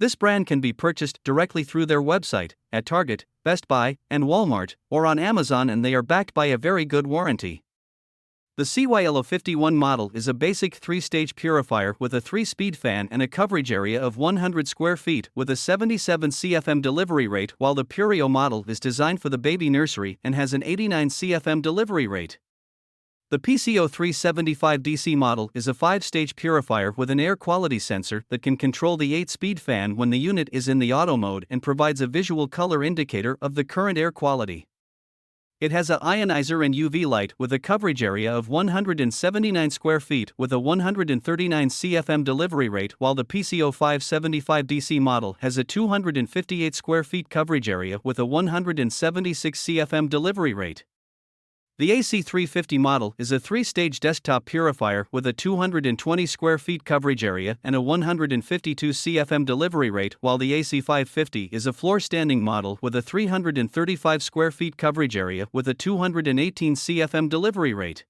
This brand can be purchased directly through their website, at Target, Best Buy, and Walmart, or on Amazon, and they are backed by a very good warranty. The CYL-51 model is a basic 3-stage purifier with a 3-speed fan and a coverage area of 100 square feet with a 77 CFM delivery rate, while the Purio model is designed for the baby nursery and has an 89 CFM delivery rate. The PCO375 DC model is a 5-stage purifier with an air quality sensor that can control the 8-speed fan when the unit is in the auto mode and provides a visual color indicator of the current air quality. It has a ionizer and UV light with a coverage area of 179 square feet with a 139 CFM delivery rate, while the PCO575 DC model has a 258 square feet coverage area with a 176 CFM delivery rate. The AC350 model is a 3-stage desktop purifier with a 220 square feet coverage area and a 152 CFM delivery rate, while the AC550 is a floor-standing model with a 335 square feet coverage area with a 218 CFM delivery rate.